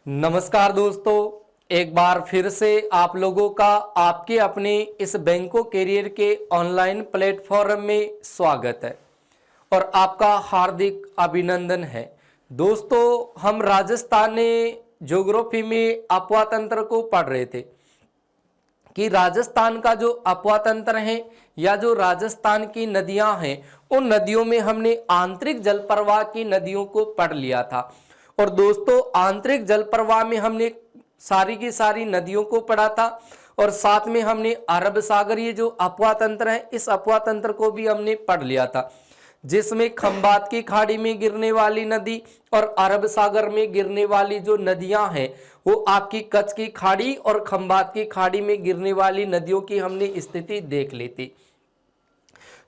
नमस्कार दोस्तों, एक बार फिर से आप लोगों का आपके अपने इस बैंको कैरियर के ऑनलाइन प्लेटफॉर्म में स्वागत है और आपका हार्दिक अभिनंदन है। दोस्तों, हम राजस्थान ज्योग्राफी में अपवा तंत्र को पढ़ रहे थे कि राजस्थान का जो अपवा तंत्र है या जो राजस्थान की नदियां हैं, उन नदियों में हमने आंतरिक जल प्रवाह की नदियों को पढ़ लिया था। और दोस्तों, आंतरिक जल प्रवाह में हमने सारी की सारी नदियों को पढ़ा था और साथ में हमने अरब सागरीय जो अपवा तंत्र है, इस अपवा तंत्र को भी हमने पढ़ लिया था, जिसमें खंबात की खाड़ी में गिरने वाली नदी और अरब सागर में गिरने वाली जो नदियां हैं वो आपकी कच्छ की खाड़ी और खंबात की खाड़ी में गिरने वाली नदियों की हमने स्थिति देख ली थी।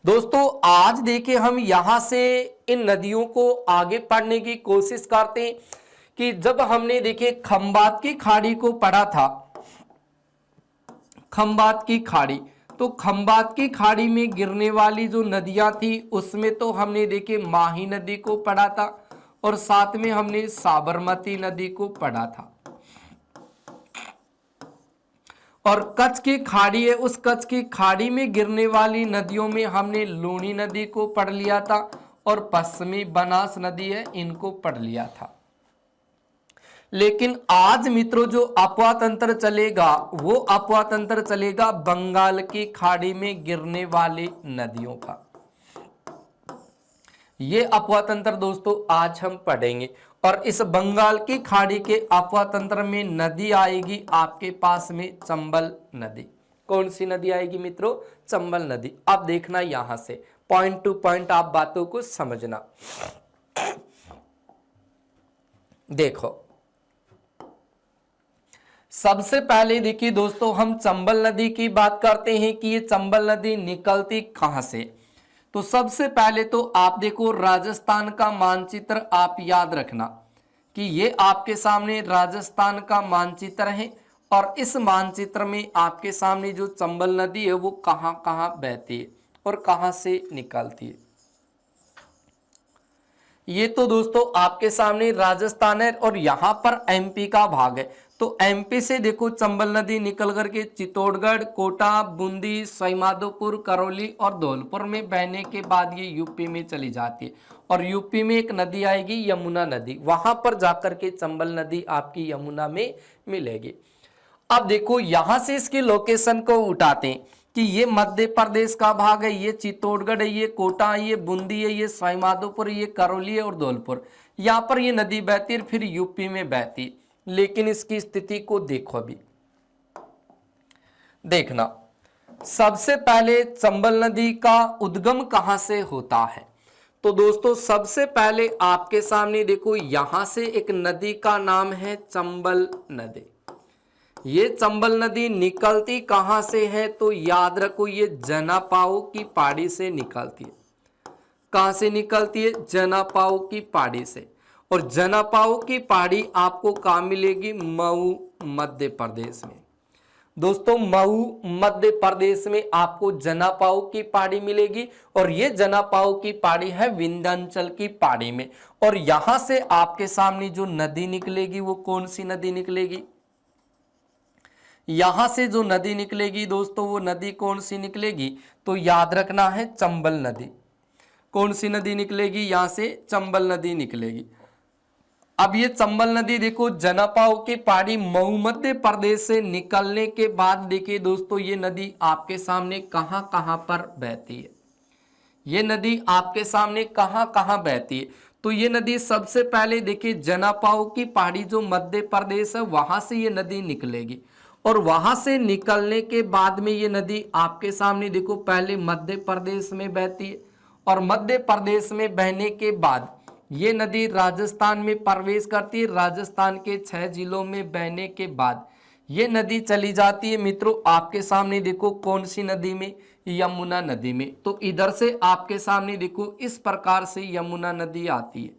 दोस्तों, आज देखिए हम यहां से इन नदियों को आगे पढ़ने की कोशिश करते हैं कि जब हमने देखिए खंबात की खाड़ी को पढ़ा था, खंबात की खाड़ी, तो खंबात की खाड़ी में गिरने वाली जो नदियां थी उसमें तो हमने देखिए माही नदी को पढ़ा था और साथ में हमने साबरमती नदी को पढ़ा था। और कच्छ की खाड़ी है, उस कच्छ की खाड़ी में गिरने वाली नदियों में हमने लूणी नदी को पढ़ लिया था और पश्चिमी बनास नदी है, इनको पढ़ लिया था। लेकिन आज मित्रों जो अपवा तंत्र चलेगा वो अपवा तंत्र चलेगा बंगाल की खाड़ी में गिरने वाली नदियों का। ये अपवा तंत्र दोस्तों आज हम पढ़ेंगे और इस बंगाल की खाड़ी के अपवा तंत्र में नदी आएगी आपके पास में चंबल नदी। कौन सी नदी आएगी मित्रों? चंबल नदी। अब देखना यहां से पॉइंट टू पॉइंट आप बातों को समझना। देखो, सबसे पहले देखिए दोस्तों, हम चंबल नदी की बात करते हैं कि ये चंबल नदी निकलती कहां से। तो सबसे पहले तो आप देखो राजस्थान का मानचित्र आप याद रखना कि ये आपके सामने राजस्थान का मानचित्र है और इस मानचित्र में आपके सामने जो चंबल नदी है वो कहां कहां बहती है और कहां से निकलती है। ये तो दोस्तों आपके सामने राजस्थान है और यहां पर एमपी का भाग है। तो एमपी से देखो चंबल नदी निकल करके चित्तौड़गढ़, कोटा, बूंदी, सवाईमाधोपुर, करौली और धौलपुर में बहने के बाद ये यूपी में चली जाती है और यूपी में एक नदी आएगी यमुना नदी, वहां पर जाकर के चंबल नदी आपकी यमुना में मिलेगी। अब देखो यहां से इसकी लोकेशन को उठाते हैं कि ये मध्य प्रदेश का भाग है, ये चित्तौड़गढ़ है, ये कोटा है, ये बूंदी है, ये सवाईमाधोपुर, ये करौली है और धौलपुर, यहां पर ये नदी बहती है, फिर यूपी में बहती। लेकिन इसकी स्थिति को देखो, अभी देखना सबसे पहले चंबल नदी का उद्गम कहां से होता है। तो दोस्तों सबसे पहले आपके सामने देखो यहां से एक नदी का नाम है चंबल नदी। ये चंबल नदी निकलती कहां से है? तो याद रखो ये जनापाओ की पहाड़ी से निकलती है। कहां से निकलती है? जनापाओ की पहाड़ी से। और जनापाओ की पहाड़ी आपको कहां मिलेगी? मऊ मध्य प्रदेश में। दोस्तों मऊ मध्य प्रदेश में आपको जनापाओ की पहाड़ी मिलेगी और ये जनापाओ की पहाड़ी है विंध्याचल की पहाड़ी में। और यहां से आपके सामने जो नदी निकलेगी वो कौन सी नदी निकलेगी? यहां से जो नदी निकलेगी दोस्तों वो नदी कौन सी निकलेगी? तो याद रखना है चंबल नदी। कौन सी नदी निकलेगी? यहां से चंबल नदी निकलेगी। अब ये चंबल नदी देखो जनापाओ की पहाड़ी मऊ मध्य प्रदेश से निकलने के बाद देखिए दोस्तों ये नदी आपके सामने कहां कहां पर बहती है। ये नदी आपके सामने कहां कहां बहती है। तो ये नदी सबसे पहले देखिए जनापाओ की पहाड़ी जो मध्य प्रदेश है वहां से ये नदी निकलेगी और वहां से निकलने के बाद में ये नदी आपके सामने देखो पहले मध्य प्रदेश में बहती है और मध्य प्रदेश में बहने के बाद ये नदी राजस्थान में प्रवेश करती है। राजस्थान के 6 जिलों में बहने के बाद ये नदी चली जाती है मित्रों आपके सामने देखो कौन सी नदी में? यमुना नदी में। तो इधर से आपके सामने देखो इस प्रकार से यमुना नदी आती है।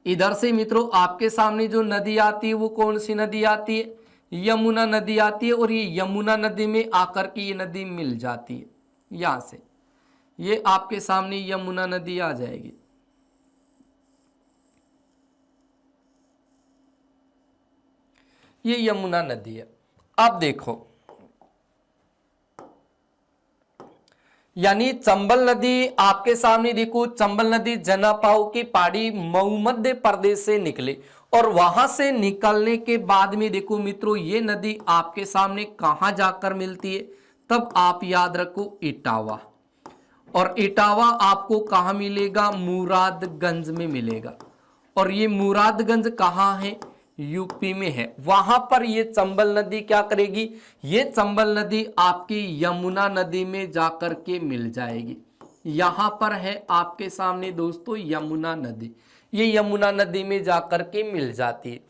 इधर से मित्रों आपके सामने जो नदी आती है वो कौन सी नदी आती है? यमुना नदी आती है और ये यमुना नदी में आकर के ये नदी मिल जाती है। यहां से ये आपके सामने यमुना नदी आ जाएगी। ये यमुना नदी है। अब देखो, यानी चंबल नदी आपके सामने देखो, चंबल नदी जनापाव की पहाड़ी मऊ मध्य प्रदेश से निकले और वहां से निकलने के बाद में देखो मित्रों, ये नदी आपके सामने कहां जाकर मिलती है, तब आप याद रखो इटावा। और इटावा आपको कहां मिलेगा, मुरादगंज में मिलेगा। और ये मुरादगंज कहां है, यूपी में है। वहां पर ये चंबल नदी क्या करेगी, ये चंबल नदी आपकी यमुना नदी में जाकर के मिल जाएगी। यहां पर है आपके सामने दोस्तों यमुना नदी, ये यमुना नदी में जाकर के मिल जाती है।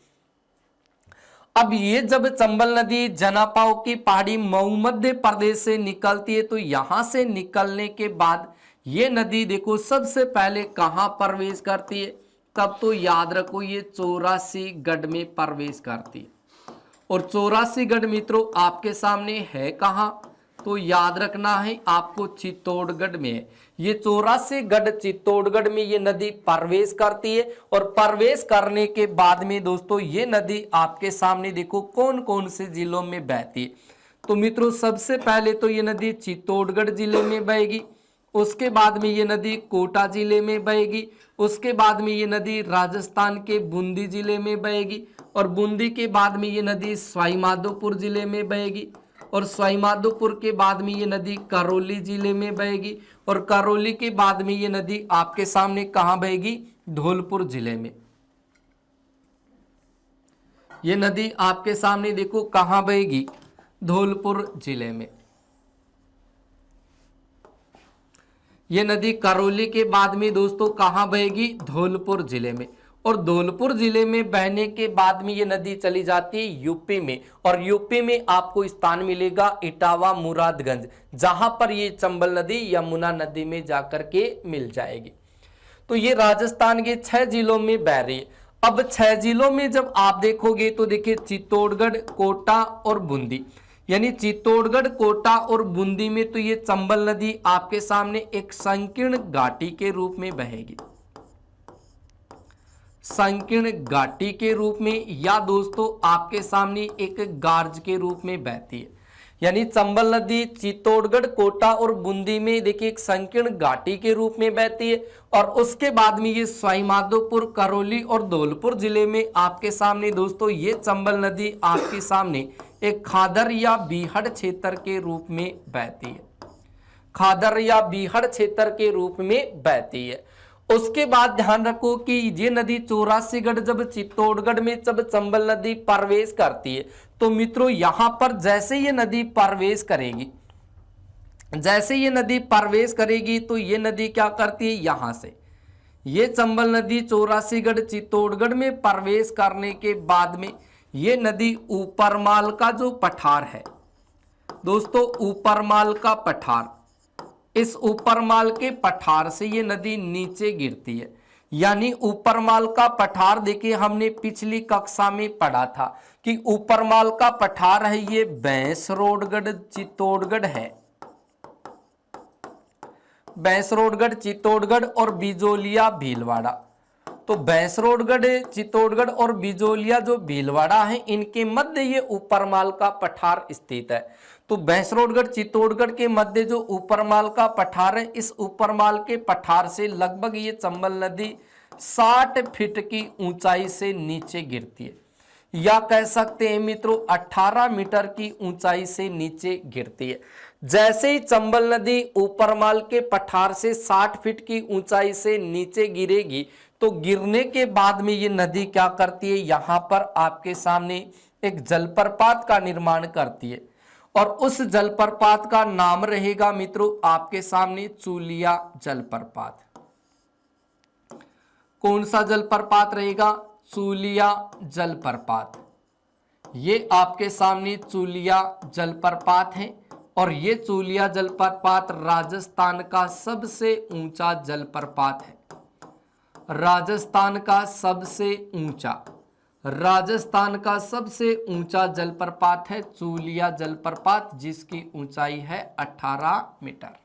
अब ये जब चंबल नदी जनापाव की पहाड़ी मऊ मध्य प्रदेश से निकलती है, तो यहां से निकलने के बाद ये नदी देखो सबसे पहले कहां प्रवेश करती है, तब तो याद रखो ये 84गढ़ में प्रवेश करती है। और 84गढ़ मित्रों आपके सामने है कहां, तो याद रखना है आपको चित्तौड़गढ़ में है। ये 84गढ़ चित्तौड़गढ़ में ये नदी प्रवेश करती है। और प्रवेश करने के बाद में दोस्तों ये नदी आपके सामने देखो कौन कौन से जिलों में बहती है। तो मित्रों सबसे पहले तो ये नदी चित्तौड़गढ़ जिले में बहेगी, उसके बाद में ये नदी कोटा जिले में बहेगी, उसके बाद में ये नदी राजस्थान के बूंदी जिले में बहेगी, और बूंदी के बाद में ये नदी सवाईमाधोपुर जिले में बहेगी, और सवाईमाधोपुर के बाद में ये नदी करौली जिले में बहेगी, और करौली के बाद में ये नदी आपके सामने कहां बहेगी, धौलपुर जिले में। ये नदी आपके सामने देखो कहां बहेगी, धौलपुर जिले में। ये नदी करौली के बाद में दोस्तों कहां बहेगी, धौलपुर जिले में। और धौलपुर जिले में बहने के बाद में ये नदी चली जाती है यूपी में, और यूपी में आपको स्थान मिलेगा इटावा मुरादगंज, जहां पर ये चंबल नदी यमुना नदी में जाकर के मिल जाएगी। तो ये राजस्थान के 6 जिलों में बह रही है। अब 6 जिलों में जब आप देखोगे तो देखिए चित्तौड़गढ़, कोटा और बूंदी, यानी चित्तौड़गढ़, कोटा और बूंदी में तो ये चंबल नदी आपके सामने एक संकीर्ण घाटी के रूप में बहेगी, संकीर्ण घाटी के रूप में, या दोस्तों आपके सामने एक गार्ज के रूप में बहती है। यानी चंबल नदी चित्तौड़गढ़, कोटा और बूंदी में देखिए एक संकीर्ण घाटी के रूप में बहती है। और उसके बाद में ये सवाईमाधोपुर, करौली और धौलपुर जिले में आपके सामने दोस्तों ये चंबल नदी आपके सामने एक खादर या बीहड़ क्षेत्र के रूप में बहती है, खादर या बीहड़ क्षेत्र के रूप में बहती है। उसके बाद ध्यान रखो कि ये नदी 84गढ़ जब चित्तौड़गढ़ में जब चंबल नदी प्रवेश करती है, तो मित्रों यहां पर जैसे ये नदी प्रवेश करेगी, जैसे ये नदी प्रवेश करेगी तो ये नदी क्या करती है, यहां से ये चंबल नदी 84गढ़ चित्तौड़गढ़ में प्रवेश करने के बाद में ये नदी ऊपरमाल का जो पठार है दोस्तों, ऊपरमाल का पठार, इस ऊपरमाल के पठार से ये नदी नीचे गिरती है। यानी ऊपरमाल का पठार देखिए हमने पिछली कक्षा में पढ़ा था कि ऊपरमाल का पठार है ये भैंसरोडगढ़ चित्तौड़गढ़ है, भैंसरोडगढ़ चित्तौड़गढ़ और बिजोलिया भीलवाड़ा। तो भैंसरोडगढ़ चित्तौड़गढ़ और बिजोलिया जो भीलवाड़ा है इनके मध्य ये ऊपरमाल का पठार स्थित है। तो भैंसरोडगढ़ चित्तौड़गढ़ के मध्य जो ऊपरमाल का पठार है, इस ऊपरमाल के पठार से लगभग ये चंबल नदी 60 फीट की ऊंचाई से नीचे गिरती है, या कह सकते हैं मित्रों 18 मीटर की ऊंचाई से नीचे गिरती है। जैसे ही चंबल नदी ऊपरमाल के पठार से 60 फीट की ऊंचाई से नीचे गिरेगी, तो गिरने के बाद में ये नदी क्या करती है, यहां पर आपके सामने एक जलप्रपात का निर्माण करती है, और उस जलप्रपात का नाम रहेगा मित्रों आपके सामने चूलिया जलप्रपात। कौन सा जलप्रपात रहेगा, चूलिया जलप्रपात। ये आपके सामने चूलिया जलप्रपात है, और ये चूलिया जलप्रपात राजस्थान का सबसे ऊंचा जलप्रपात है, राजस्थान का सबसे ऊंचा, राजस्थान का सबसे ऊंचा जलप्रपात है चूलिया जलप्रपात, जिसकी ऊंचाई है 18 मीटर।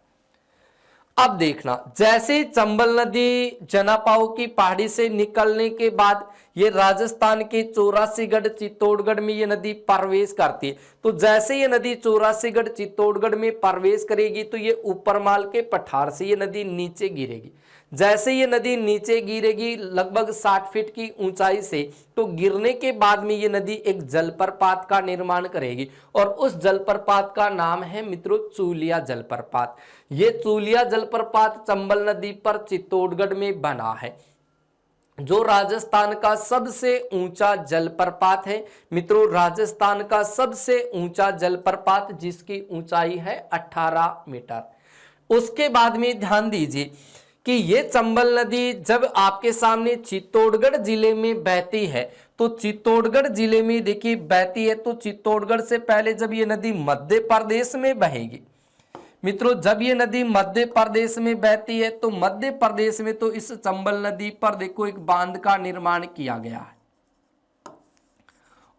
अब देखना, जैसे ही चंबल नदी जनापाओ की पहाड़ी से निकलने के बाद ये राजस्थान के चौरासीगढ़ चित्तौड़गढ़ में ये नदी प्रवेश करती है। तो जैसे ये नदी चौरासीगढ़ चित्तौड़गढ़ में प्रवेश करेगी तो ये ऊपरमाल के पठार से ये नदी नीचे गिरेगी। जैसे ये नदी नीचे गिरेगी लगभग 60 फीट की ऊंचाई से, तो गिरने के बाद में ये नदी एक जलप्रपात का निर्माण करेगी और उस जलप्रपात का नाम है मित्रों चूलिया जलप्रपात। ये चूलिया जलप्रपात चंबल नदी पर चित्तौड़गढ़ में बना है, जो राजस्थान का सबसे ऊंचा जलप्रपात है मित्रों। राजस्थान का सबसे ऊंचा जलप्रपात जिसकी ऊंचाई है 18 मीटर। उसके बाद में ध्यान दीजिए कि ये चंबल नदी जब आपके सामने चित्तौड़गढ़ जिले में बहती है, तो चित्तौड़गढ़ जिले में देखिए बहती है, तो चित्तौड़गढ़ से पहले जब ये नदी मध्य प्रदेश में बहेगी मित्रों, जब ये नदी मध्य प्रदेश में बहती है तो मध्य प्रदेश में तो इस चंबल नदी पर देखो एक बांध का निर्माण किया गया है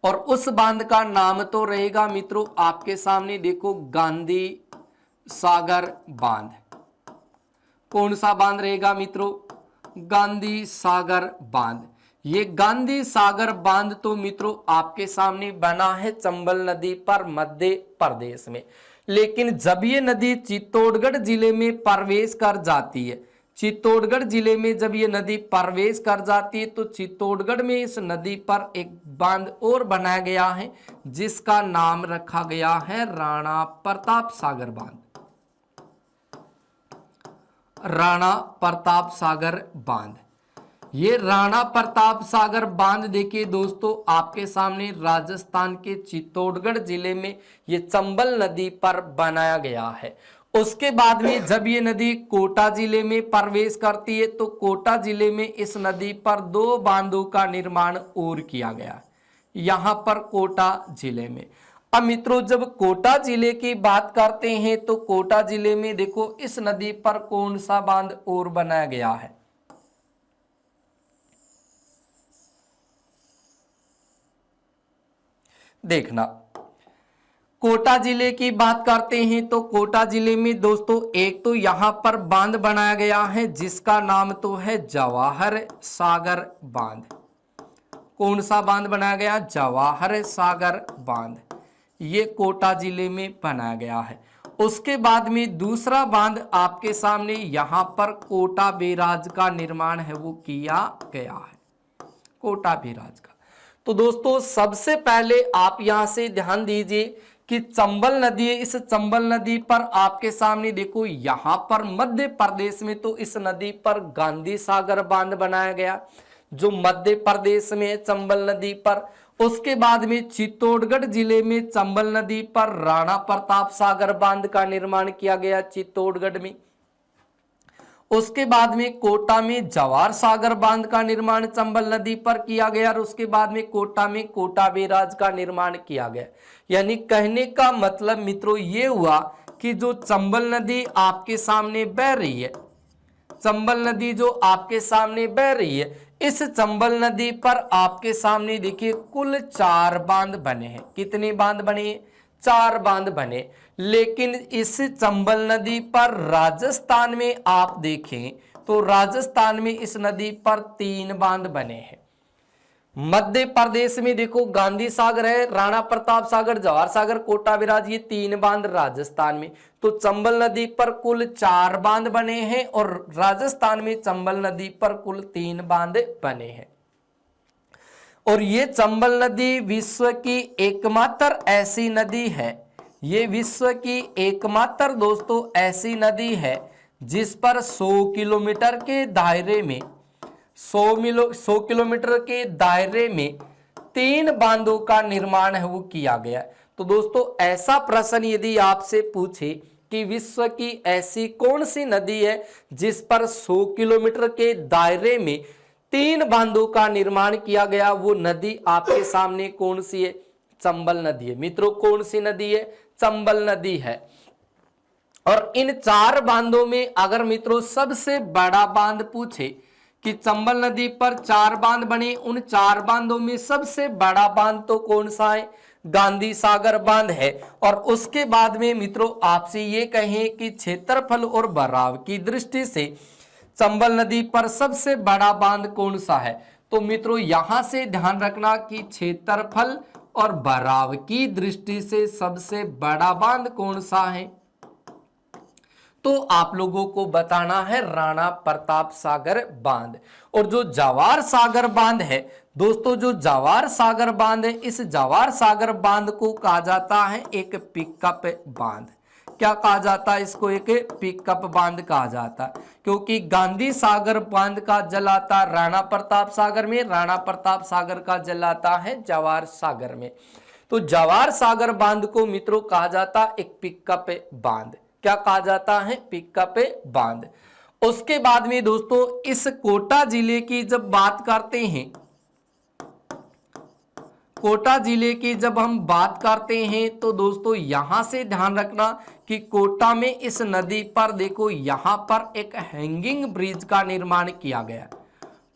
और उस बांध का नाम तो रहेगा मित्रों आपके सामने देखो गांधी सागर बांध। कौन सा बांध रहेगा मित्रों? गांधी सागर बांध। ये गांधी सागर बांध तो मित्रों आपके सामने बना है चंबल नदी पर मध्य प्रदेश में। लेकिन जब ये नदी चित्तौड़गढ़ जिले में प्रवेश कर जाती है, चित्तौड़गढ़ जिले में जब ये नदी प्रवेश कर जाती है तो चित्तौड़गढ़ में इस नदी पर एक बांध और बनाया गया है जिसका नाम रखा गया है राणा प्रताप सागर बांध। राणा प्रताप सागर बांध। ये राणा प्रताप सागर बांध देखिए दोस्तों आपके सामने राजस्थान के चित्तौड़गढ़ जिले में ये चंबल नदी पर बनाया गया है। उसके बाद में जब ये नदी कोटा जिले में प्रवेश करती है तो कोटा जिले में इस नदी पर 2 बांधों का निर्माण और किया गया यहाँ पर कोटा जिले में। अब मित्रों जब कोटा जिले की बात करते हैं तो कोटा जिले में देखो इस नदी पर कौन सा बांध और बनाया गया है? देखना, कोटा जिले की बात करते हैं तो कोटा जिले में दोस्तों एक तो यहां पर बांध बनाया गया है जिसका नाम तो है जवाहर सागर बांध। कौन सा बांध बनाया गया? जवाहर सागर बांध। ये कोटा जिले में बनाया गया है। उसके बाद में दूसरा बांध आपके सामने यहां पर कोटा बैराज का निर्माण है वो किया गया है, कोटा बैराज का। तो दोस्तों सबसे पहले आप यहां से ध्यान दीजिए कि चंबल नदी है, इस चंबल नदी पर आपके सामने देखो यहां पर मध्य प्रदेश में तो इस नदी पर गांधी सागर बांध बनाया गया जो मध्य प्रदेश में है चंबल नदी पर। उसके बाद में चित्तौड़गढ़ जिले में चंबल नदी पर राणा प्रताप सागर बांध का निर्माण किया गया चित्तौड़गढ़ में। उसके बाद में कोटा में जवाहर सागर बांध का निर्माण चंबल नदी पर किया गया और उसके बाद में कोटा बैराज का निर्माण किया गया। यानी कहने का मतलब मित्रों ये हुआ कि जो चंबल नदी आपके सामने बह रही है, चंबल नदी जो आपके सामने बह रही है, इस चंबल नदी पर आपके सामने देखिए कुल 4 बांध बने हैं। कितने बांध बने? 4 बांध बने। लेकिन इस चंबल नदी पर राजस्थान में आप देखें तो राजस्थान में इस नदी पर 3 बांध बने हैं। मध्य प्रदेश में देखो गांधी सागर है, राणा प्रताप सागर, जवाहर सागर, कोटा बैराज, ये 3 बांध राजस्थान में। तो चंबल नदी पर कुल 4 बांध बने हैं और राजस्थान में चंबल नदी पर कुल 3 बांध बने हैं। और ये चंबल नदी विश्व की एकमात्र ऐसी नदी है, ये विश्व की एकमात्र दोस्तों ऐसी नदी है जिस पर 100 किलोमीटर के दायरे में 100 किलोमीटर के दायरे में 3 बांधों का निर्माण है वो किया गया। तो दोस्तों ऐसा प्रश्न यदि आपसे पूछे कि विश्व की ऐसी कौन सी नदी है जिस पर 100 किलोमीटर के दायरे में 3 बांधों का निर्माण किया गया, वो नदी आपके सामने कौन सी है? चंबल नदी है। मित्रों कौन सी नदी है? चंबल नदी है। और इन 4 बांधों में अगर मित्रों सबसे बड़ा बांध पूछे कि चंबल नदी पर 4 बांध बने, उन 4 बांधों में सबसे बड़ा बांध तो कौन सा है? गांधी सागर बांध है। और उसके बाद में मित्रों आपसे ये कहें कि क्षेत्रफल और भराव की दृष्टि से चंबल नदी पर सबसे बड़ा बांध कौन सा है। तो मित्रों यहां से ध्यान रखना कि क्षेत्रफल और भराव की दृष्टि से सबसे बड़ा बांध कौन सा है, तो आप लोगों को बताना है राणा प्रताप सागर बांध। और जो जवाहर सागर बांध है दोस्तों, जो जवाहर सागर बांध है, इस जवाहर सागर बांध को कहा जाता है एक पिकअप बांध। क्या कहा जाता है इसको, एक पिकअप बांध कहा जाता है, क्योंकि गांधी सागर बांध का जल आता राणा प्रताप सागर में, राणा प्रताप सागर का जल आता है जवाहर सागर में। तो जवाहर सागर बांध को मित्रों कहा जाता एक पिकअप बांध। क्या कहा जाता है, पिकअप बांध। उसके बाद में दोस्तों इस कोटा जिले की जब बात करते हैं, कोटा जिले की जब हम बात करते हैं तो दोस्तों यहां से ध्यान रखना कि कोटा में इस नदी पर देखो यहां पर एक हैंगिंग ब्रिज का निर्माण किया गया।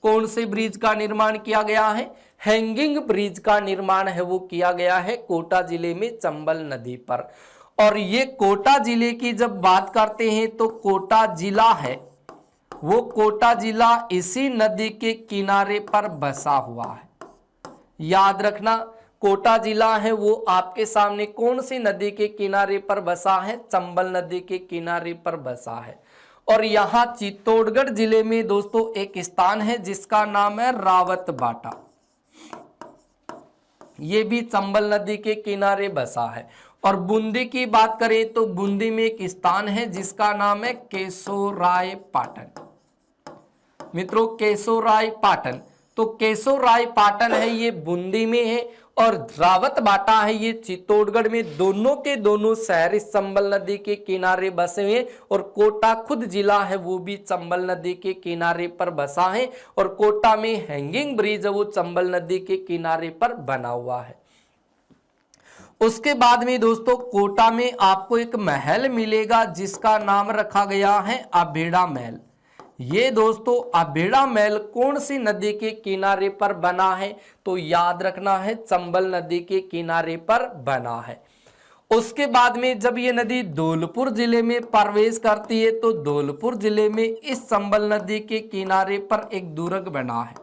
कौन से ब्रिज का निर्माण किया गया है, हैंगिंग ब्रिज का निर्माण है वो किया गया है कोटा जिले में चंबल नदी पर। और ये कोटा जिले की जब बात करते हैं तो कोटा जिला है वो कोटा जिला इसी नदी के किनारे पर बसा हुआ है। याद रखना कोटा जिला है वो आपके सामने कौन सी नदी के किनारे पर बसा है, चंबल नदी के किनारे पर बसा है। और यहां चित्तौड़गढ़ जिले में दोस्तों एक स्थान है जिसका नाम है रावत बाटा, ये भी चंबल नदी के किनारे बसा है। और बूंदी की बात करें तो बूंदी में एक स्थान है जिसका नाम है केशोराय पाटन। मित्रों केशोराय पाटन, तो केशोराय पाटन है ये बूंदी में है और रावत बाटा है ये चित्तौड़गढ़ में। दोनों के दोनों शहर इस चंबल नदी के किनारे बसे हुए। और कोटा खुद जिला है वो भी चंबल नदी के किनारे पर बसा है। और कोटा में हैंगिंग ब्रिज है वो चंबल नदी के किनारे पर बना हुआ है। उसके बाद में दोस्तों कोटा में आपको एक महल मिलेगा जिसका नाम रखा गया है अभेड़ा महल। ये दोस्तों अभेड़ा महल कौन सी नदी के किनारे पर बना है, तो याद रखना है चंबल नदी के किनारे पर बना है। उसके बाद में जब ये नदी धौलपुर जिले में प्रवेश करती है तो धौलपुर जिले में इस चंबल नदी के किनारे पर एक दुर्ग बना है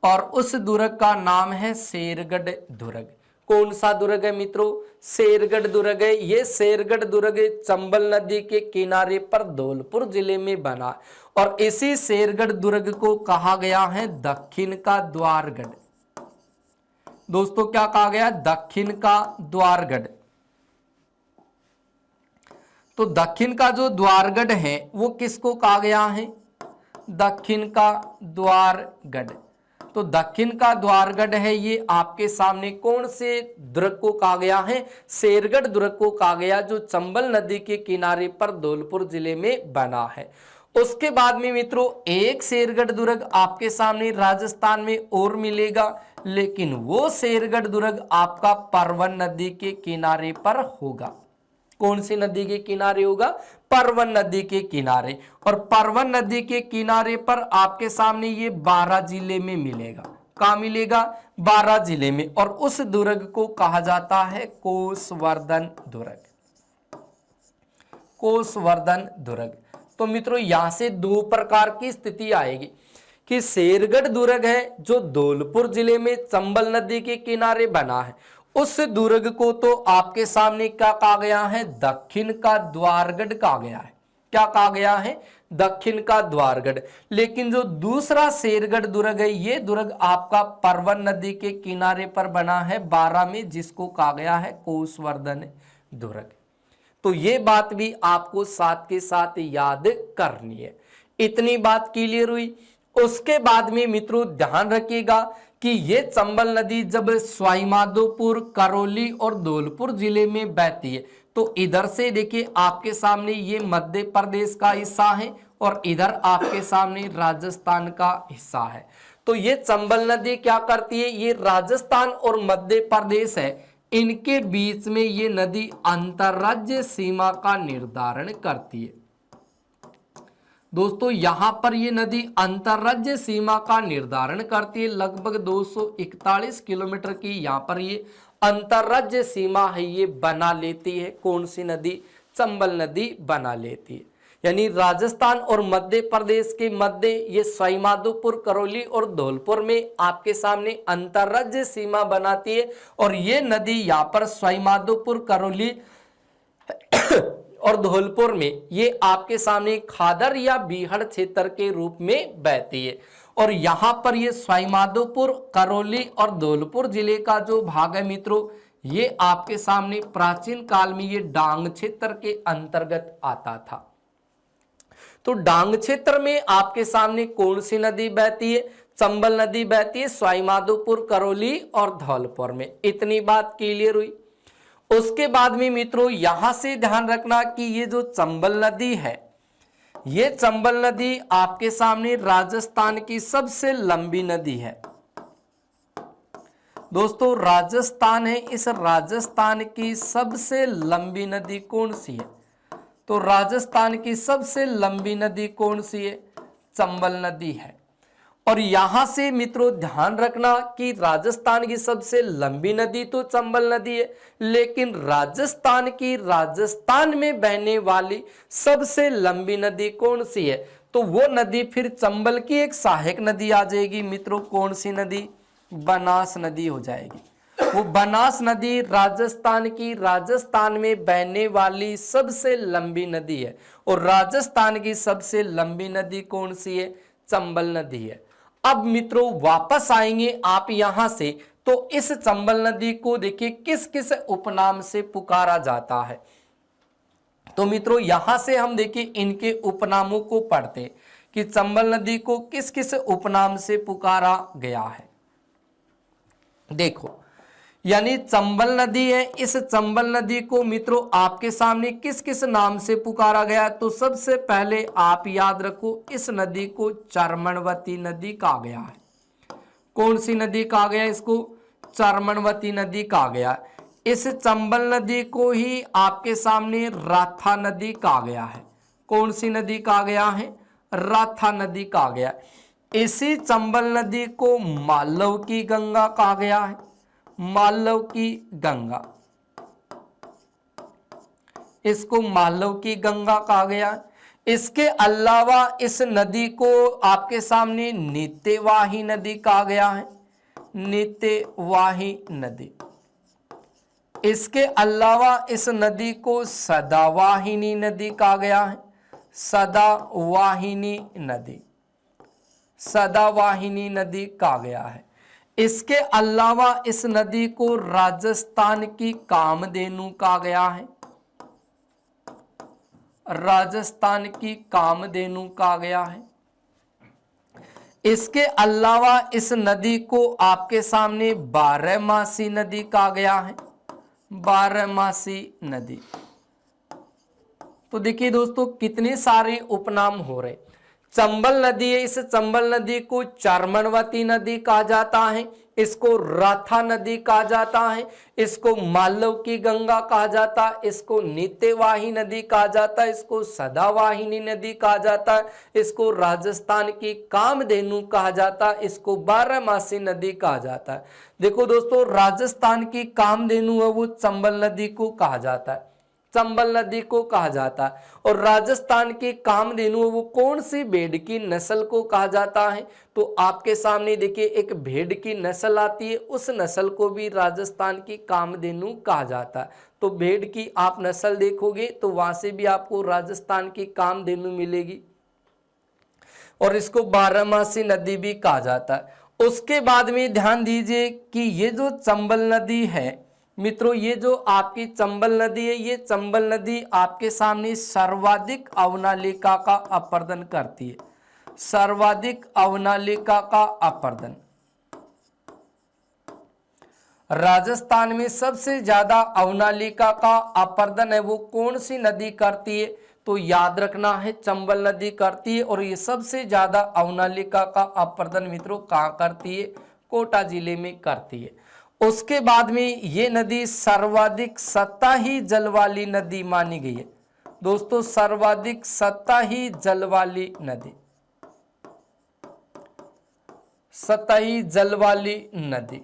और उस दुर्ग का नाम है शेरगढ़ दुर्ग। कौन सा दुर्ग है मित्रों, शेरगढ़ दुर्ग है। ये शेरगढ़ दुर्ग चंबल नदी के किनारे पर धौलपुर जिले में बना और इसी शेरगढ़ दुर्ग को कहा गया है दक्षिण का द्वारगढ़। दोस्तों क्या कहा गया, दक्षिण का द्वारगढ़। तो दक्षिण का जो द्वारगढ़ है वो किसको कहा गया है, दक्षिण का द्वारगढ़। तो दक्षिण का द्वारगढ़ है ये आपके सामने कौन से दुर्ग को कहा गया है, शेरगढ़ दुर्ग को कहा गया जो चंबल नदी के किनारे पर धौलपुर जिले में बना है। उसके बाद में मित्रों एक शेरगढ़ दुर्ग आपके सामने राजस्थान में और मिलेगा, लेकिन वो शेरगढ़ दुर्ग आपका परवन नदी के किनारे पर होगा। कौन सी नदी के किनारे होगा, परवन नदी के किनारे। और परवन नदी के किनारे पर आपके सामने ये 12 जिले में मिलेगा। कहाँ मिलेगा, 12 जिले में। और उस दुर्ग को कहा जाता है कोसवर्धन दुर्ग, कोसवर्धन दुर्ग। तो मित्रों यहां से दो प्रकार की स्थिति आएगी कि शेरगढ़ दुर्ग है जो धौलपुर जिले में चंबल नदी के किनारे बना है, उस दुर्ग को तो आपके सामने क्या कहा गया है, दक्षिण का द्वारगढ़ कहा गया है। क्या कहा गया है, दक्षिण का द्वारगढ़। लेकिन जो दूसरा शेरगढ़ दुर्ग है ये दुर्ग आपका परवन नदी के किनारे पर बना है 12 में, जिसको कहा गया है कोसवर्धन दुर्ग। तो ये बात भी आपको साथ के साथ याद करनी है। इतनी बात क्लियर हुई। उसके बाद में मित्रों ध्यान रखिएगा कि ये चंबल नदी जब सवाईमाधोपुर, करौली और धौलपुर जिले में बहती है तो इधर से देखिए आपके सामने ये मध्य प्रदेश का हिस्सा है और इधर आपके सामने राजस्थान का हिस्सा है। तो ये चंबल नदी क्या करती है, ये राजस्थान और मध्य प्रदेश है, इनके बीच में ये नदी अंतर्राज्यीय सीमा का निर्धारण करती है। दोस्तों यहाँ पर ये नदी अंतर्राज्य सीमा का निर्धारण करती है। लगभग 241 किलोमीटर की यहाँ पर ये अंतर्राज्य सीमा है, ये बना लेती है। कौन सी नदी? चंबल नदी बना लेती है। यानी राजस्थान और मध्य प्रदेश के मध्य ये सवाईमाधोपुर, करौली और धौलपुर में आपके सामने अंतर्राज्य सीमा बनाती है। और ये नदी यहाँ पर सवाईमाधोपुर, करौली और धौलपुर में ये आपके सामने खादर या बीहड़ क्षेत्र के रूप में बहती है। और यहाँ पर ये सवाईमाधोपुर, करौली और धौलपुर जिले का जो भाग है मित्रों, ये आपके सामने प्राचीन काल में ये डांग क्षेत्र के अंतर्गत आता था। तो डांग क्षेत्र में आपके सामने कौन सी नदी बहती है? चंबल नदी बहती है सवाईमाधोपुर, करौली और धौलपुर में। इतनी बात क्लियर हुई। उसके बाद में मित्रों यहां से ध्यान रखना कि ये जो चंबल नदी है, ये चंबल नदी आपके सामने राजस्थान की सबसे लंबी नदी है। दोस्तों राजस्थान है, इस राजस्थान की सबसे लंबी नदी कौन सी है? तो राजस्थान की सबसे लंबी नदी कौन सी है? चंबल नदी है। और यहां से मित्रों ध्यान रखना कि राजस्थान की सबसे लंबी नदी तो चंबल नदी है, लेकिन राजस्थान में बहने वाली सबसे लंबी नदी कौन सी है? तो वो नदी फिर चंबल की एक सहायक नदी आ जाएगी मित्रों। कौन सी नदी? बनास नदी हो जाएगी। वो बनास नदी राजस्थान में बहने वाली सबसे लंबी नदी है। और राजस्थान की सबसे लंबी नदी कौन सी है? चंबल नदी है। अब मित्रों वापस आएंगे आप यहां से, तो इस चंबल नदी को देखिए किस किस उपनाम से पुकारा जाता है। तो मित्रों यहां से हम देखिए इनके उपनामों को पढ़ते कि चंबल नदी को किस किस उपनाम से पुकारा गया है। देखो, यानी चंबल नदी है, इस चंबल नदी को मित्रों आपके सामने किस किस नाम से पुकारा गया? तो सबसे पहले आप याद रखो, इस नदी को चर्मणवती नदी कहा गया है। कौन सी नदी कहा गया? इसको चर्मणवती नदी कहा गया। इस चंबल नदी को ही आपके सामने राथा नदी कहा गया है। कौन सी नदी कहा गया है? राथा नदी कहा गया। इसी चंबल नदी को मालव की गंगा कहा गया है। मालव की गंगा, इसको मालव की गंगा कहा गया। इसके अलावा इस नदी को आपके सामने नित्यवाही नदी कहा गया है। नित्यवाही नदी। इसके अलावा इस नदी को सदावाहिनी नदी कहा गया है। सदावाहिनी नदी, सदावाहिनी नदी कहा गया है। इसके अलावा इस नदी को राजस्थान की कामधेनु कहा गया है। राजस्थान की कामधेनु कहा गया है। इसके अलावा इस नदी को आपके सामने बारहमासी नदी कहा गया है। बारहमासी नदी। तो देखिए दोस्तों कितने सारे उपनाम हो रहे। चंबल नदी है, इस चंबल नदी को चर्मणवती नदी कहा जाता है। इसको राथा नदी कहा जाता है। इसको मालव की गंगा कहा जाता है। इसको नित्यवाही नदी कहा जाता है। इसको सदावाहिनी नदी कहा जाता है। इसको राजस्थान की कामधेनु कहा जाता है। इसको बारहमासी नदी कहा जाता है। देखो दोस्तों, राजस्थान की कामधेनु है वो चंबल नदी को कहा जाता है। चंबल नदी को कहा जाता है। और राजस्थान की कामधेनु वो कौन सी भेड़ की नस्ल को कहा जाता है? तो आपके सामने देखिए एक भेड़ की नस्ल आती है, उस नस्ल को भी राजस्थान की कामधेनु कहा जाता है। तो भेड़ की आप नस्ल देखोगे तो वहां से भी आपको राजस्थान की कामधेनु मिलेगी। और इसको बारहमासी नदी भी कहा जाता है। उसके बाद में ध्यान दीजिए कि ये जो चंबल नदी है मित्रों, ये जो आपकी चंबल नदी है, ये चंबल नदी आपके सामने सर्वाधिक अवनालिका का अपर्दन करती है। सर्वाधिक अवनालिका का अपर्दन। राजस्थान में सबसे ज्यादा अवनालिका का अपर्दन है वो कौन सी नदी करती है? तो याद रखना है चंबल नदी करती है। और ये सबसे ज्यादा अवनालिका का अपर्दन मित्रों कहाँ करती है? कोटा जिले में करती है। उसके बाद में ये नदी सर्वाधिक सतही जल वाली नदी मानी गई है। दोस्तों सर्वाधिक सतही जल वाली नदी, सतही जल वाली नदी।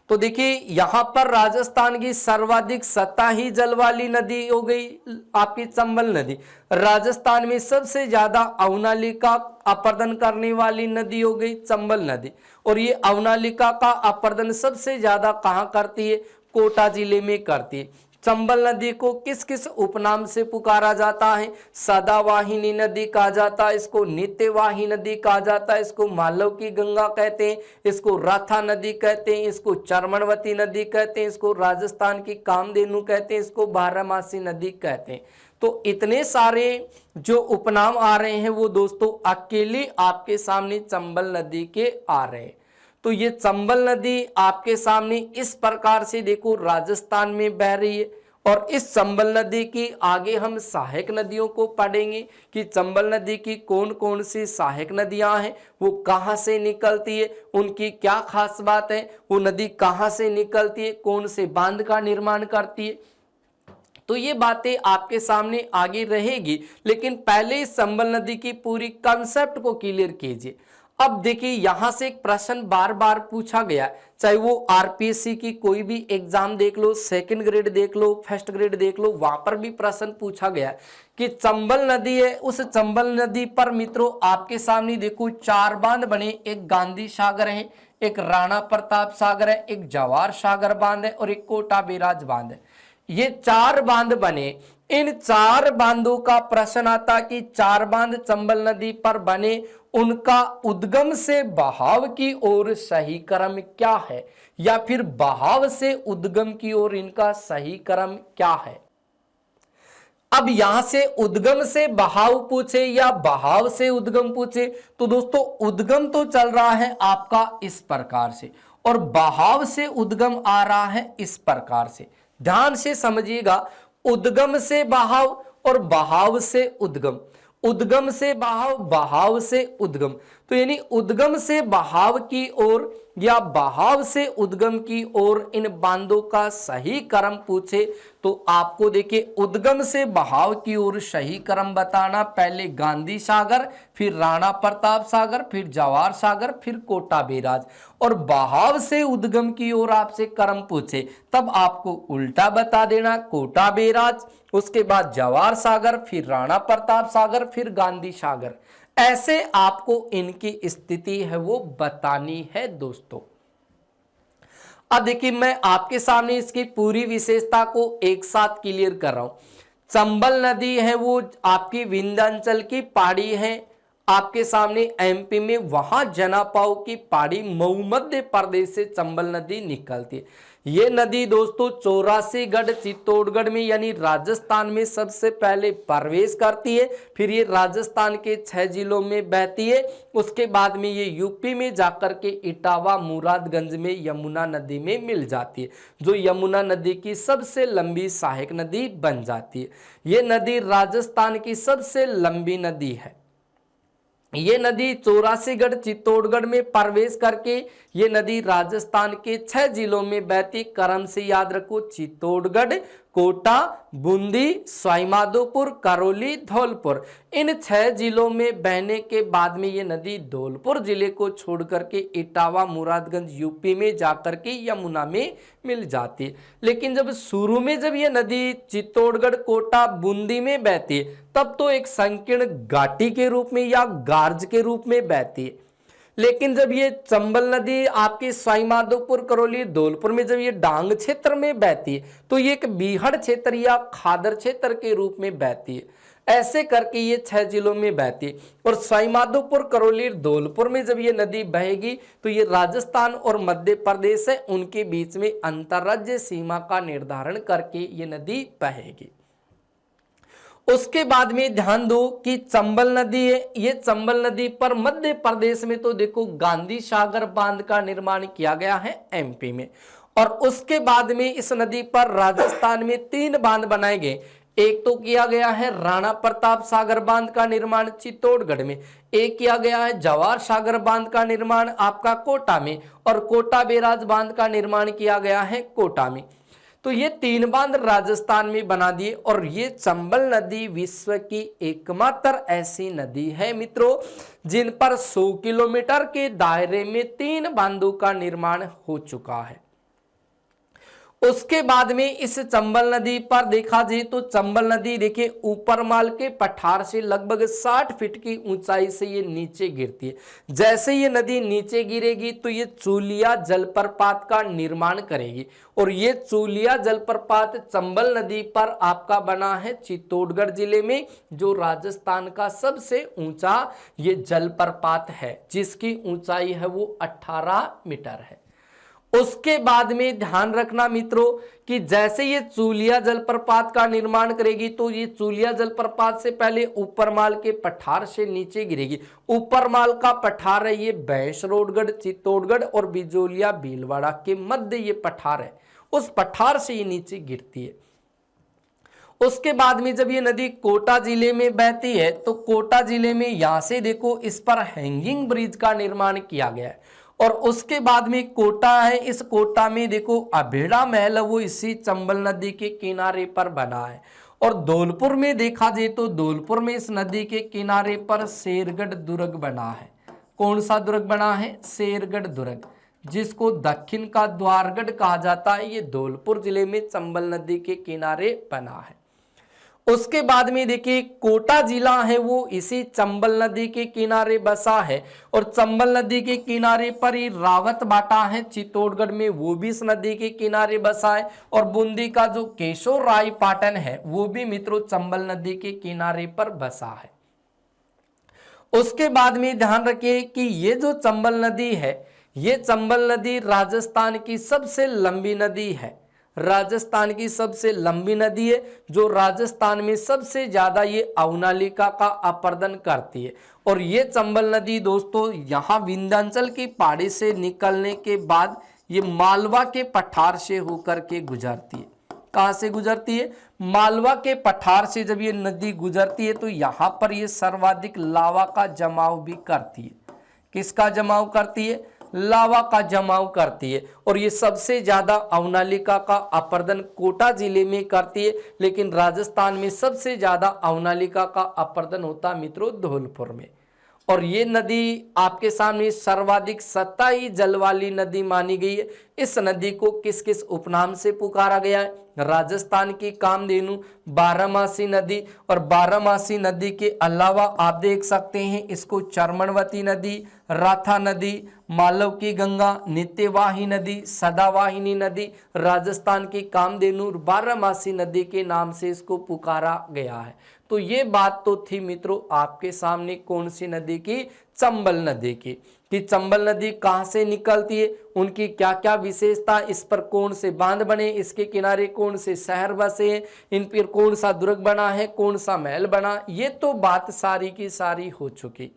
तो देखिए यहां पर राजस्थान की सर्वाधिक सतही जल वाली नदी हो गई आपकी चंबल नदी। राजस्थान में सबसे ज्यादा अवनालिका अपर्दन करने वाली नदी हो गई चंबल नदी। और ये अवनालिका का अपर्दन सबसे ज्यादा कहां करती है? कोटा जिले में करती है। चंबल नदी को किस किस उपनाम से पुकारा जाता है? सदावाहिनी नदी कहा जाता है, इसको नित्यवाही नदी कहा जाता है, इसको मालव की गंगा कहते हैं, इसको राथा नदी कहते हैं, इसको चरमनवती नदी कहते हैं, इसको राजस्थान की कामधेनु कहते हैं, इसको बारहमासी नदी कहते हैं। तो इतने सारे जो उपनाम आ रहे हैं वो दोस्तों अकेले आपके सामने चंबल नदी के आ रहे हैं। तो ये चंबल नदी आपके सामने इस प्रकार से देखो राजस्थान में बह रही है। और इस चंबल नदी की आगे हम सहायक नदियों को पढ़ेंगे कि चंबल नदी की कौन कौन सी सहायक नदियां हैं, वो कहां से निकलती है, उनकी क्या खास बात है, वो नदी कहां से निकलती है, कौन से बांध का निर्माण करती है। तो ये बातें आपके सामने आगे रहेगी, लेकिन पहले इस चंबल नदी की पूरी कंसेप्ट को क्लियर कीजिए। अब देखिए यहां से एक प्रश्न बार बार पूछा गया, चाहे वो आरपीएससी की कोई भी एग्जाम देख लो, सेकंड ग्रेड देख लो, फर्स्ट ग्रेड देख लो, वहां पर भी प्रश्न पूछा गया कि चंबल नदी है, उस चंबल नदी पर मित्रों आपके सामने देखो 4 बांध बने, एक गांधी सागर है, एक राणा प्रताप सागर है, एक जवाहर सागर बांध है और एक कोटा बैराज बांध है। ये 4 बांध बने। इन 4 बांधों का प्रश्न आता कि 4 बांध चंबल नदी पर बने, उनका उद्गम से बहाव की ओर सही क्रम क्या है, या फिर बहाव से उद्गम की ओर इनका सही क्रम क्या है। अब यहां से उद्गम से बहाव पूछे या बहाव से उद्गम पूछे, तो दोस्तों उद्गम तो चल रहा है आपका इस प्रकार से और बहाव से उद्गम आ रहा है इस प्रकार से। ध्यान से समझिएगा, उद्गम से बहाव और बहाव से उद्गम, उद्गम से बहाव, बहाव से उद्गम। तो यानी उद्गम से बहाव की ओर या बहाव से उद्गम की ओर इन बांधों का सही क्रम पूछे तो आपको देखिए उद्गम से बहाव की ओर सही क्रम बताना, पहले गांधी सागर, फिर राणा प्रताप सागर, फिर जवाहर सागर, फिर कोटा बैराज। और बहाव से उद्गम की ओर आपसे क्रम पूछे तब आपको उल्टा बता देना, कोटा बैराज, उसके बाद जवाहर सागर, फिर राणा प्रताप सागर, फिर गांधी सागर। ऐसे आपको इनकी स्थिति है वो बतानी है दोस्तों। अब देखिए मैं आपके सामने इसकी पूरी विशेषता को एक साथ क्लियर कर रहा हूं। चंबल नदी है वो आपकी विंध्याचल की पहाड़ी है, आपके सामने एमपी में, वहां जनापाव की पहाड़ी मऊ मध्य प्रदेश से चंबल नदी निकलती है। ये नदी दोस्तों 84गढ़ चित्तौड़गढ़ में यानी राजस्थान में सबसे पहले प्रवेश करती है, फिर ये राजस्थान के 6 जिलों में बहती है, उसके बाद में ये यूपी में जाकर के इटावा मुरादगंज में यमुना नदी में मिल जाती है, जो यमुना नदी की सबसे लंबी सहायक नदी बन जाती है। ये नदी राजस्थान की सबसे लंबी नदी है। ये नदी 84गढ़ चित्तौड़गढ़ में प्रवेश करके ये नदी राजस्थान के 6 जिलों में बहती, क्रम से याद रखो, चित्तौड़गढ़, कोटा, बूंदी, सवाईमाधोपुर, करौली, धौलपुर। इन 6 जिलों में बहने के बाद में ये नदी धौलपुर जिले को छोड़ करके इटावा मुरादगंज यूपी में जाकर के यमुना में मिल जाती है। लेकिन जब शुरू में जब ये नदी चित्तौड़गढ़, कोटा, बूंदी में बहती है तब तो एक संकीर्ण घाटी के रूप में या गार्ज के रूप में बहती है। लेकिन जब ये चंबल नदी आपके सवाईमाधोपुर, करौली, धौलपुर में जब ये डांग क्षेत्र में बहती है तो ये एक बीहड़ क्षेत्र या खादर क्षेत्र के रूप में बहती है। ऐसे करके ये 6 जिलों में बहती है। और सवाईमाधोपुर, करौली, धौलपुर में जब ये नदी बहेगी तो ये राजस्थान और मध्य प्रदेश है उनके बीच में अंतर्राज्यीय सीमा का निर्धारण करके ये नदी बहेगी। उसके बाद में ध्यान दो कि चंबल नदी है, ये चंबल नदी पर मध्य प्रदेश में तो देखो गांधी सागर बांध का निर्माण किया गया है एमपी में, और उसके बाद में इस नदी पर राजस्थान में 3 बांध बनाए गए। एक तो किया गया है राणा प्रताप सागर बांध का निर्माण चित्तौड़गढ़ में, एक किया गया है जवाहर सागर बांध का निर्माण आपका कोटा में, और कोटा बैराज बांध का निर्माण किया गया है कोटा में। तो ये 3 बांध राजस्थान में बना दिए और ये चंबल नदी विश्व की एकमात्र ऐसी नदी है मित्रों जिन पर 100 किलोमीटर के दायरे में 3 बांधों का निर्माण हो चुका है। उसके बाद में इस चंबल नदी पर देखा जाए तो चंबल नदी देखिए ऊपरमाल के पठार से लगभग 60 फीट की ऊंचाई से ये नीचे गिरती है। जैसे ये नदी नीचे गिरेगी तो ये चूलिया जलप्रपात का निर्माण करेगी और ये चूलिया जलप्रपात चंबल नदी पर आपका बना है चित्तौड़गढ़ जिले में, जो राजस्थान का सबसे ऊंचा ये जलप्रपात है जिसकी ऊंचाई है वो 18 मीटर है। उसके बाद में ध्यान रखना मित्रों कि जैसे ये चूलिया जलप्रपात का निर्माण करेगी तो ये चूलिया जलप्रपात से पहले ऊपरमाल के पठार से नीचे गिरेगी। ऊपरमाल का पठार है ये भैंसरोडगढ़, चित्तौड़गढ़ और बिजोलिया भीलवाड़ा के मध्य ये पठार है, उस पठार से ये नीचे गिरती है। उसके बाद में जब ये नदी कोटा जिले में बहती है तो कोटा जिले में यहां से देखो इस पर हैंगिंग ब्रिज का निर्माण किया गया है। और उसके बाद में कोटा है, इस कोटा में देखो अभेड़ा महल वो इसी चंबल नदी के किनारे पर बना है। और धौलपुर में देखा जाए तो धौलपुर में इस नदी के किनारे पर शेरगढ़ दुर्ग बना है। कौन सा दुर्ग बना है? शेरगढ़ दुर्ग, जिसको दक्षिण का द्वारगढ़ कहा जाता है, ये धौलपुर जिले में चंबल नदी के किनारे बना है। उसके बाद में देखिए कोटा जिला है वो इसी चंबल नदी के किनारे बसा है और चंबल नदी के किनारे पर ही रावत बाटा है चित्तौड़गढ़ में, वो भी इस नदी के किनारे बसा है। और बूंदी का जो केशव राय पाटन है वो भी मित्रों चंबल नदी के किनारे पर बसा है। उसके बाद में ध्यान रखिए कि ये जो चंबल नदी है ये चंबल नदी राजस्थान की सबसे लंबी नदी है, राजस्थान की सबसे लंबी नदी है जो राजस्थान में सबसे ज्यादा ये अवनालिका का अपर्दन करती है। और ये चंबल नदी दोस्तों यहाँ विंध्याचल की पहाड़ी से निकलने के बाद ये मालवा के पठार से होकर के गुजरती है। कहाँ से गुजरती है? मालवा के पठार से जब ये नदी गुजरती है तो यहाँ पर ये सर्वाधिक लावा का जमाव भी करती है। किसका जमाव करती है? लावा का जमाव करती है। और ये सबसे ज्यादा अवनालिका का अपर्दन कोटा जिले में करती है, लेकिन राजस्थान में सबसे ज्यादा अवनालिका का अपर्दन होता मित्रों धौलपुर में। और ये नदी आपके सामने सर्वाधिक सतही जल वाली नदी मानी गई है। इस नदी को किस किस उपनाम से पुकारा गया है? राजस्थान की कामधेनु, बारहमासी नदी। और बारहमासी नदी के अलावा आप देख सकते हैं इसको चर्मणवती नदी, राथा नदी, मालव की गंगा, नित्यवाही नदी, सदावाहिनी नदी, राजस्थान की कामधेनु, बारहमासी नदी के नाम से इसको पुकारा गया है। तो ये बात तो थी मित्रों आपके सामने कौन सी नदी की? चंबल नदी की, कि चंबल नदी कहाँ से निकलती है, उनकी क्या क्या विशेषता, इस पर कौन से बांध बने, इसके किनारे कौन से शहर बसे हैं, इन पर कौन सा दुर्ग बना है, कौन सा महल बना, ये तो बात सारी की सारी हो चुकी।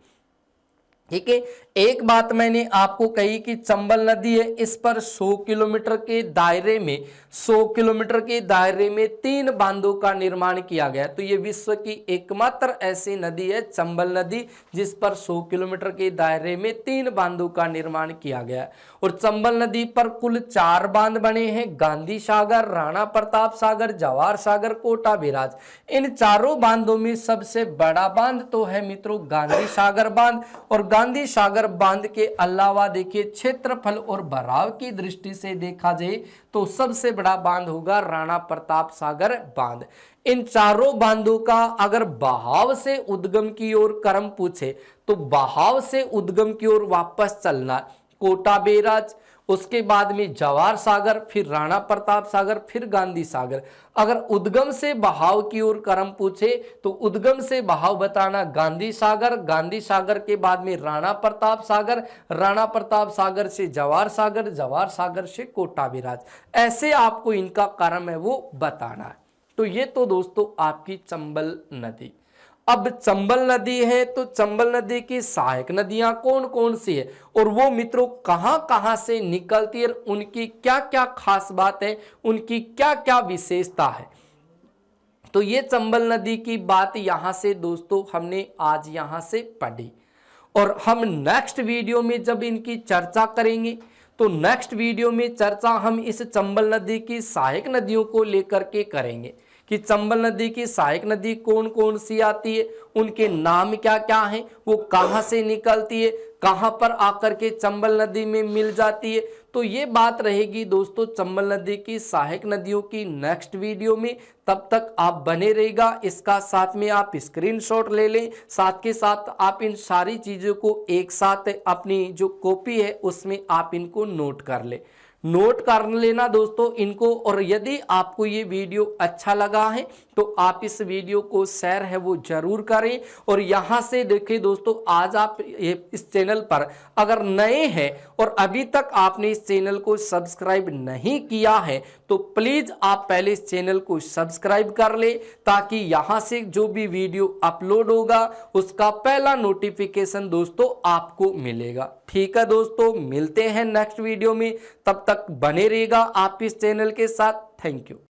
ठीक है, एक बात मैंने आपको कही कि चंबल नदी है, इस पर 100 किलोमीटर के दायरे में 100 किलोमीटर के दायरे में 3 बांधों का निर्माण किया गया। तो ये विश्व की एकमात्र ऐसी नदी है चंबल नदी जिस पर 100 किलोमीटर के दायरे में 3 बांधों का निर्माण किया गया। और चंबल नदी पर कुल 4 बांध बने हैं, गांधी सागर, राणा प्रताप सागर, जवाहर सागर, कोटा बैराज। इन चारों बांधों में सबसे बड़ा बांध तो है मित्रों गांधी सागर बांध। और गांधी सागर बांध के अलावा देखिए क्षेत्रफल और भराव की दृष्टि से देखा जाए तो सबसे बड़ा बांध होगा राणा प्रताप सागर बांध। इन चारों बांधों का अगर बहाव से उद्गम की ओर क्रम पूछे तो बहाव से उद्गम की ओर वापस चलना कोटा बैराज, उसके बाद में जवाहर सागर, फिर राणा प्रताप सागर, फिर गांधी सागर। अगर उद्गम से बहाव की ओर क्रम पूछे तो उद्गम से बहाव बताना गांधी सागर, गांधी सागर के बाद में राणा प्रताप सागर, राणा प्रताप सागर से जवाहर सागर, जवाहर सागर से कोटा बैराज। ऐसे आपको इनका क्रम है वो बताना है। तो ये तो दोस्तों आपकी चंबल नदी। अब चंबल नदी है तो चंबल नदी की सहायक नदियां कौन कौन सी है और वो मित्रों कहां कहां से निकलती है, उनकी क्या क्या खास बात है, उनकी क्या क्या विशेषता है। तो ये चंबल नदी की बात यहां से दोस्तों हमने आज यहां से पढ़ी और हम नेक्स्ट वीडियो में जब इनकी चर्चा करेंगे तो नेक्स्ट वीडियो में चर्चा हम इस चंबल नदी की सहायक नदियों को लेकर के करेंगे कि चंबल नदी की सहायक नदी कौन कौन सी आती है, उनके नाम क्या क्या हैं, वो कहाँ से निकलती है, कहाँ पर आकर के चंबल नदी में मिल जाती है। तो ये बात रहेगी दोस्तों चंबल नदी की सहायक नदियों की नेक्स्ट वीडियो में। तब तक आप बने रहेगा, इसका साथ में आप स्क्रीनशॉट ले लें, साथ के साथ आप इन सारी चीज़ों को एक साथ अपनी जो कॉपी है उसमें आप इनको नोट कर लें, नोट कर लेना दोस्तों इनको। और यदि आपको ये वीडियो अच्छा लगा है तो आप इस वीडियो को शेयर है वो जरूर करें। और यहाँ से देखिए दोस्तों, आज आप इस चैनल पर अगर नए हैं और अभी तक आपने इस चैनल को सब्सक्राइब नहीं किया है तो प्लीज आप पहले इस चैनल को सब्सक्राइब कर ले, ताकि यहाँ से जो भी वीडियो अपलोड होगा उसका पहला नोटिफिकेशन दोस्तों आपको मिलेगा। ठीक है दोस्तों, मिलते हैं नेक्स्ट वीडियो में, तब तक बने रहिएगा आप इस चैनल के साथ। Thank you.